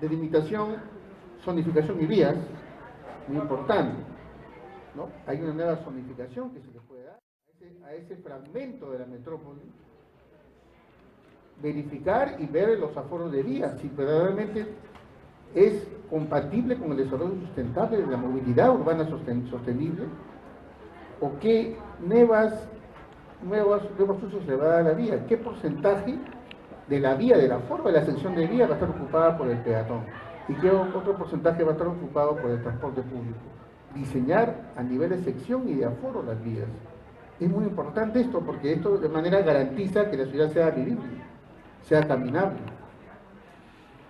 delimitación, zonificación y vías, muy importante, ¿no? Hay una nueva zonificación que se le puede dar a ese fragmento de la metrópoli, verificar y ver los aforos de vías, si verdaderamente es compatible con el desarrollo sustentable de la movilidad urbana sostenible, o qué nuevos usos se va a dar a la vía, qué porcentaje de la vía, del aforo de la sección de vía va a estar ocupada por el peatón y qué otro porcentaje va a estar ocupado por el transporte público. Diseñar a nivel de sección y de aforo las vías. Es muy importante esto porque esto de manera garantiza que la ciudad sea vivible, sea caminable.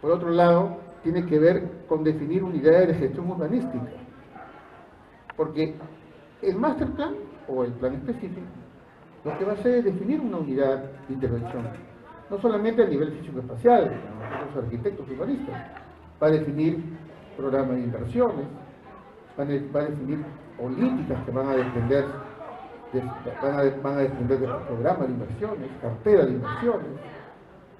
Por otro lado, tiene que ver con definir unidades de gestión urbanística, porque el master plan o el plan específico lo que va a hacer es definir una unidad de intervención, no solamente a nivel físico-espacial, como los arquitectos urbanistas, va a definir programas de inversiones, va a definir políticas que van a depender de los programas de inversiones, cartera de inversiones.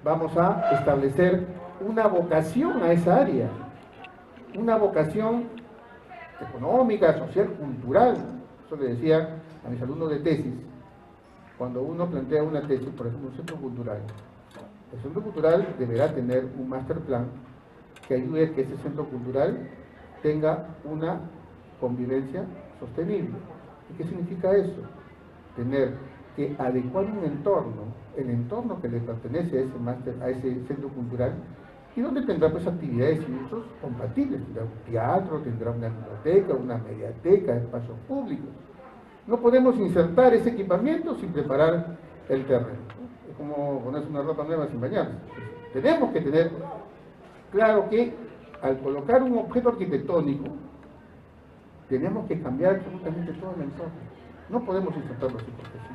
Vamos a establecer una vocación a esa área, una vocación económica, social, cultural. Eso le decía a mis alumnos de tesis, cuando uno plantea una tesis, por ejemplo, un centro cultural. El centro cultural deberá tener un master plan que ayude a que ese centro cultural tenga una convivencia sostenible. ¿Y qué significa eso? Tener que adecuar un entorno, el entorno que le pertenece a ese centro cultural, y donde tendrá pues actividades y usos compatibles. Tendrá un teatro, tendrá una biblioteca, una mediateca, espacios públicos. No podemos insertar ese equipamiento sin preparar el terreno. Es como ponerse una ropa nueva sin bañarse. Tenemos que tener claro que al colocar un objeto arquitectónico, tenemos que cambiar absolutamente todo el entorno. No podemos insertarlo así porque sí.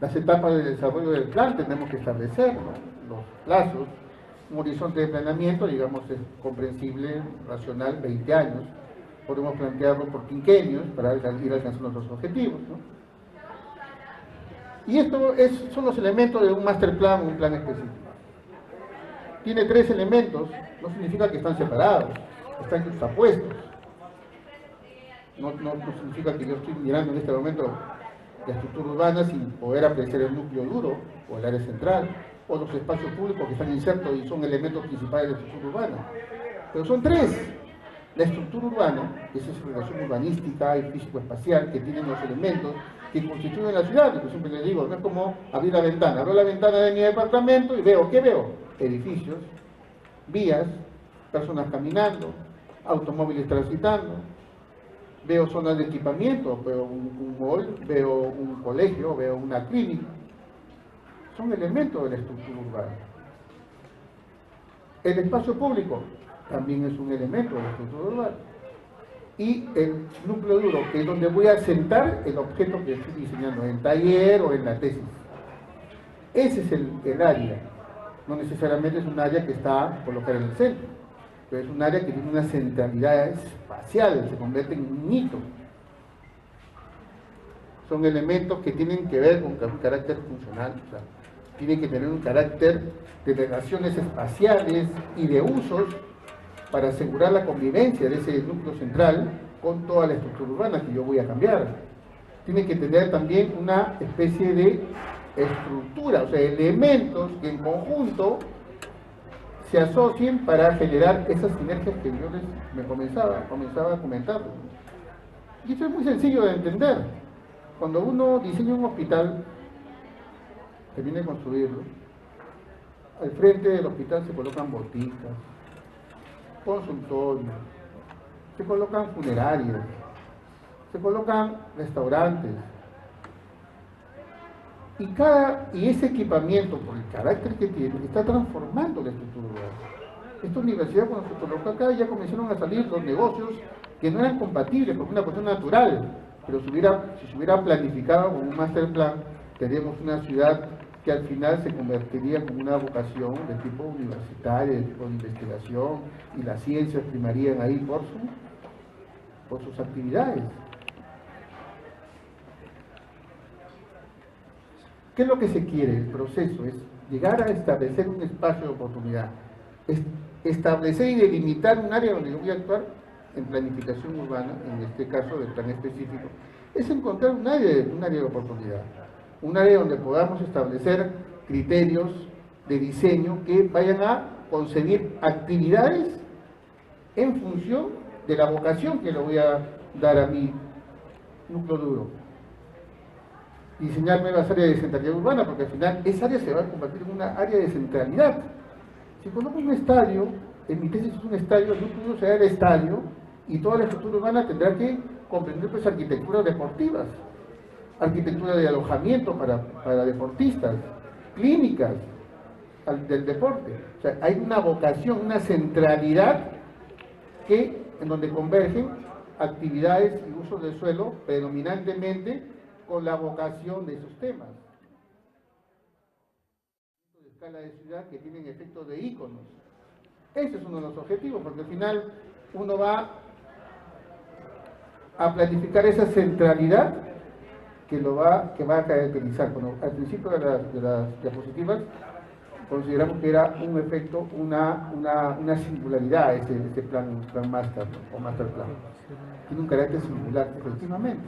Las etapas de desarrollo del plan tenemos que establecer, ¿no? Los plazos, un horizonte de planeamiento, digamos, es comprensible, racional, 20 años. Podemos plantearlo por quinquenios para ir alcanzando nuestros objetivos, ¿no? Y esto son los elementos de un master plan o un plan específico. Tiene 3 elementos, no significa que están separados, están justapuestos. No significa que yo estoy mirando en este momento la estructura urbana sin poder apreciar el núcleo duro o el área central o los espacios públicos que están insertos y son elementos principales de la estructura urbana. Pero son 3. La estructura urbana, que es esa relación urbanística y físico-espacial que tienen los elementos que constituyen la ciudad. Yo siempre les digo, no es como abrir la ventana. Abro la ventana de mi departamento y veo, ¿qué veo? Edificios, vías, personas caminando, automóviles transitando. Veo zonas de equipamiento, veo un mall, veo un colegio, veo una clínica. Son elementos de la estructura urbana. El espacio público también es un elemento de la estructura urbana. Y el núcleo duro, que es donde voy a sentar el objeto que estoy diseñando, en el taller o en la tesis. Ese es el área. No necesariamente es un área que está colocada en el centro, pero es un área que tiene una centralidad espacial, se convierte en un hito. Son elementos que tienen que ver con un carácter funcional, o sea, tienen que tener un carácter de relaciones espaciales y de usos para asegurar la convivencia de ese núcleo central con toda la estructura urbana que yo voy a cambiar. Tiene que tener también una especie de estructura, o sea, elementos que en conjunto se asocien para generar esas sinergias que yo me comenzaba a comentar. Y esto es muy sencillo de entender. Cuando uno diseña un hospital, termina de construirlo, al frente del hospital se colocan boticas, consultorios, se colocan funerarias, se colocan restaurantes. Y ese equipamiento, por el carácter que tiene, está transformando la estructura urbana. Esta universidad, cuando se colocó acá, ya comenzaron a salir los negocios que no eran compatibles por una cuestión natural, pero si se hubiera planificado con un master plan, tendríamos una ciudad que al final se convertiría como una vocación de tipo universitario, de tipo de investigación, y las ciencias primarían ahí por sus actividades. ¿Qué es lo que se quiere? El proceso es llegar a establecer un espacio de oportunidad establecer y delimitar un área donde yo voy a actuar en planificación urbana, en este caso del plan específico, es encontrar un área de oportunidad, un área donde podamos establecer criterios de diseño que vayan a concebir actividades en función de la vocación que le voy a dar a mi núcleo duro. Diseñar nuevas áreas de centralidad urbana, porque al final esa área se va a convertir en una área de centralidad. Si conozco un estadio, en mi tesis es un estadio, el núcleo duro será el estadio, y toda la estructura urbana tendrá que comprender pues arquitecturas deportivas, arquitectura de alojamiento para deportistas, clínicas del deporte. O sea, hay una vocación, una centralidad en donde convergen actividades y usos del suelo predominantemente con la vocación de esos temas. De escala de ciudad que tienen efectos de íconos. Ese es uno de los objetivos, porque al final uno va a planificar esa centralidad que va a caracterizar. Bueno, al principio de las diapositivas consideramos que era un efecto, una singularidad ese plan master, ¿no? O master plan. Tiene un carácter singular, efectivamente.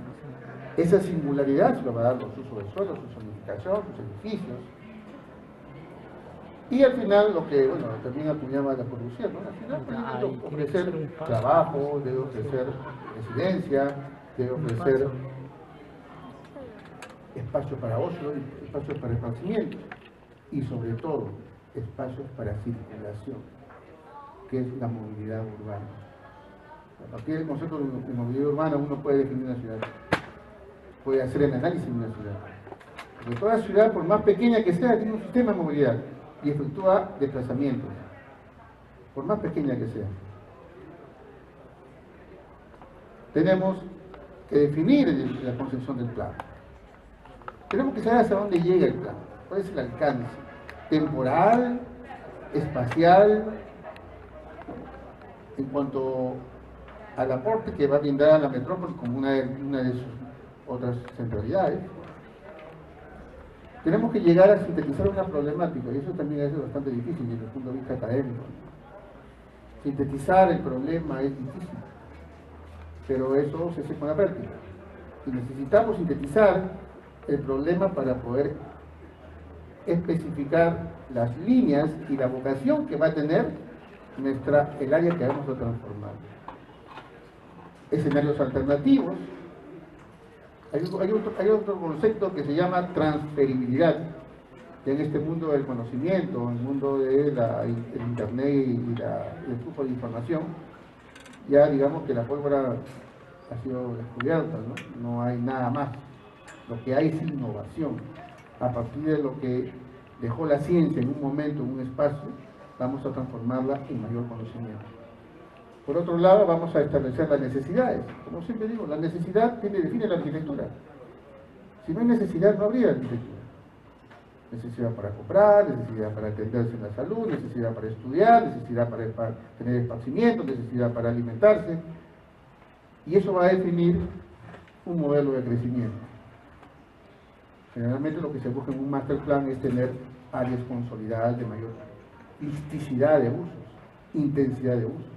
Esa singularidad se lo va a dar los usos del suelo, su zonificación, sus edificios. Y al final, lo que, bueno, también acuñaba la corrupción, ¿no? Al final, debe ofrecer trabajo, debe ofrecer residencia, debe ofrecer espacio para ocio, espacios para esparcimiento y sobre todo espacios para circulación, que es la movilidad urbana. A partir del concepto de movilidad urbana uno puede definir una ciudad, puede hacer el análisis de una ciudad. Porque toda ciudad, por más pequeña que sea, tiene un sistema de movilidad y efectúa desplazamientos, por más pequeña que sea. Tenemos que definir la concepción del plan. Tenemos que saber hacia dónde llega el plan, cuál es el alcance temporal, espacial, en cuanto al aporte que va a brindar a la metrópoli como una de sus otras centralidades. Tenemos que llegar a sintetizar una problemática, y eso también es bastante difícil desde el punto de vista académico. Sintetizar el problema es difícil, pero eso se hace con la práctica. Y necesitamos sintetizar el problema para poder especificar las líneas y la vocación que va a tener el área que vamos a transformar. Escenarios alternativos. Hay otro concepto que se llama transferibilidad, que en este mundo del conocimiento, en el mundo del internet y el flujo de información, ya digamos que la pólvora ha sido descubierta, ¿no? No hay nada más. Lo que hay es innovación. A partir de lo que dejó la ciencia en un momento, en un espacio, vamos a transformarla en mayor conocimiento. Por otro lado, vamos a establecer las necesidades. Como siempre digo, la necesidad define la arquitectura. Si no hay necesidad, no habría arquitectura. Necesidad para comprar, necesidad para atenderse en la salud, necesidad para estudiar, necesidad para tener esparcimiento, necesidad para alimentarse. Y eso va a definir un modelo de crecimiento. Generalmente lo que se busca en un master plan es tener áreas consolidadas de mayor plasticidad de usos, intensidad de usos,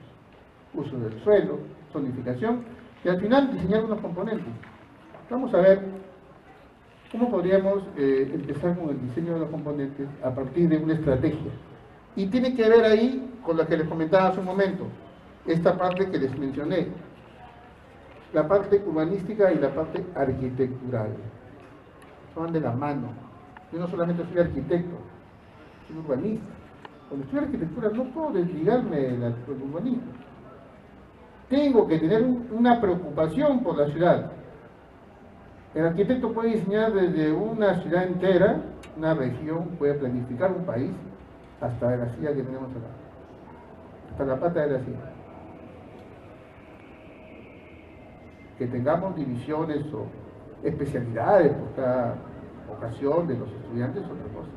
uso del suelo, zonificación, y al final diseñar unos componentes. Vamos a ver cómo podríamos empezar con el diseño de los componentes a partir de una estrategia. Y tiene que ver ahí con lo que les comentaba hace un momento, esta parte que les mencioné, la parte urbanística y la parte arquitectural. Van de la mano. Yo no solamente soy arquitecto, soy urbanista. Cuando estudio arquitectura no puedo desligarme del urbanismo. Tengo que tener una preocupación por la ciudad. El arquitecto puede diseñar desde una ciudad entera, una región, puede planificar un país, hasta la silla que tenemos acá, hasta la pata de la silla. Que tengamos divisiones o especialidades por cada ocasión de los estudiantes es otra cosa.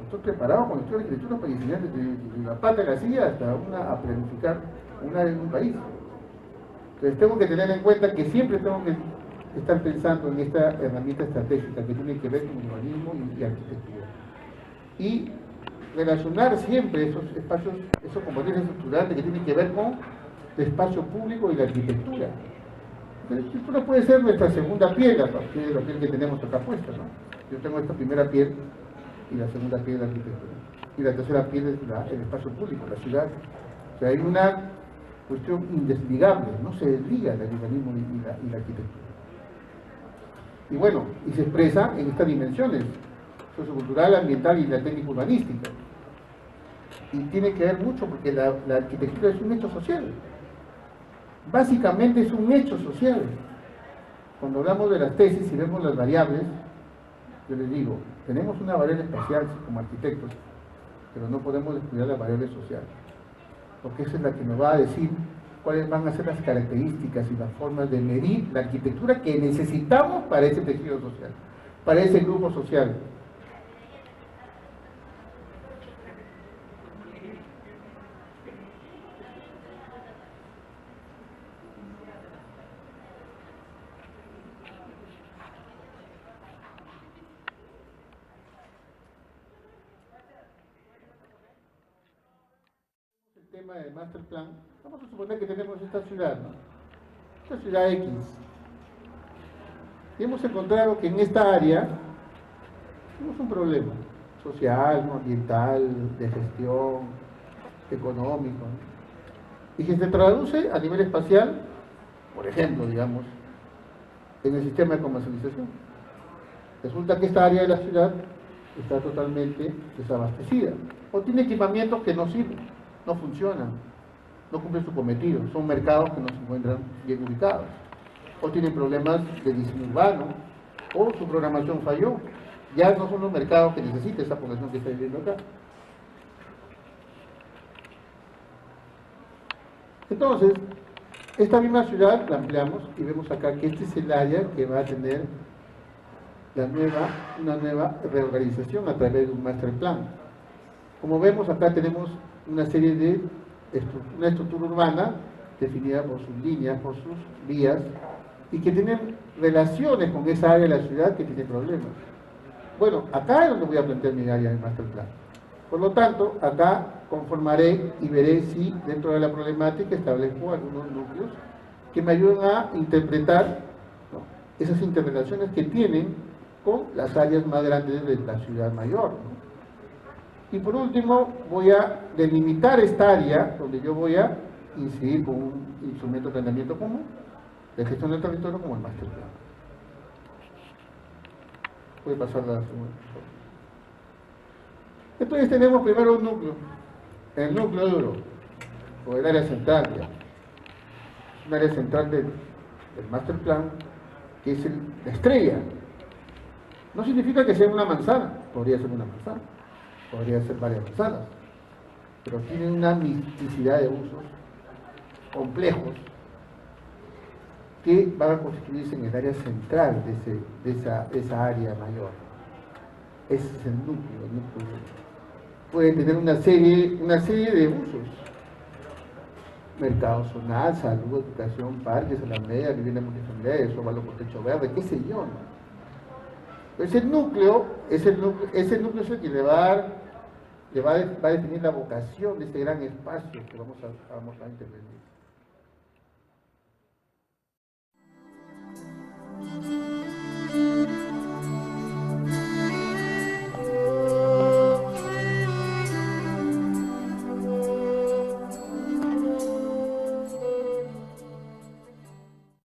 Estoy preparado cuando estudio arquitectura para diseñar desde la pata de la silla hasta a planificar un país. Entonces tengo que tener en cuenta que siempre tengo que estar pensando en esta herramienta estratégica que tiene que ver con urbanismo y arquitectura. Y relacionar siempre esos espacios, esos componentes estructurales que tienen que ver con el espacio público y la arquitectura. La arquitectura puede ser nuestra segunda piel, a partir de la piel que tenemos acá puesta, ¿no? Yo tengo esta primera piel y la segunda piel de la arquitectura. Y la tercera piel es el espacio público, la ciudad. O sea, hay una cuestión indesligable, no se desliga el urbanismo y la arquitectura. Y bueno, y se expresa en estas dimensiones, sociocultural, ambiental y la técnica urbanística. Y tiene que ver mucho porque la arquitectura es un hecho social. Básicamente es un hecho social. Cuando hablamos de las tesis y vemos las variables, yo les digo, tenemos una variable espacial como arquitectos, pero no podemos descuidar la variable social, porque esa es la que nos va a decir cuáles van a ser las características y las formas de medir la arquitectura que necesitamos para ese tejido social, para ese grupo social. Tema del master plan, vamos a suponer que tenemos esta ciudad, ¿no? Esta ciudad X. Y hemos encontrado que en esta área tenemos un problema social, ¿no? Ambiental, de gestión, económico, ¿no? Y que se traduce a nivel espacial, por ejemplo, digamos, en el sistema de comercialización. Resulta que esta área de la ciudad está totalmente desabastecida, o tiene equipamientos que no sirven, no funcionan, no cumplen su cometido, son mercados que no se encuentran bien ubicados, o tienen problemas de diseño urbano, o su programación falló, ya no son los mercados que necesita esa población que está viviendo acá. Entonces, esta misma ciudad la ampliamos y vemos acá que este es el área que va a tener una nueva reorganización a través de un master plan. Como vemos acá tenemos una serie de una estructura urbana definida por sus líneas, por sus vías, y que tienen relaciones con esa área de la ciudad que tiene problemas. Bueno, acá es donde voy a plantear mi área de master plan. Por lo tanto, acá conformaré y veré si dentro de la problemática establezco algunos núcleos que me ayuden a interpretar, ¿no?, esas interrelaciones que tienen con las áreas más grandes de la ciudad mayor, ¿no? Y por último, voy a delimitar esta área donde yo voy a incidir con un instrumento de planeamiento común, de gestión del territorio, como el master plan. Voy a pasar la segunda. Entonces tenemos primero un núcleo, el núcleo duro, o el área central, ya. Un área central del master plan, que es la estrella. No significa que sea una manzana, podría ser una manzana, podría ser varias manzanas, pero tiene una misticidad de usos complejos que van a constituirse en el área central de esa área mayor. Ese es el núcleo. Puede tener una serie de usos: mercado zonal, salud, educación, parques, alameda, vivienda multifamiliar, óvalo con techo verde, qué sé yo, ¿no? Ese núcleo es el que le va a definir la vocación de este gran espacio que vamos a intervenir.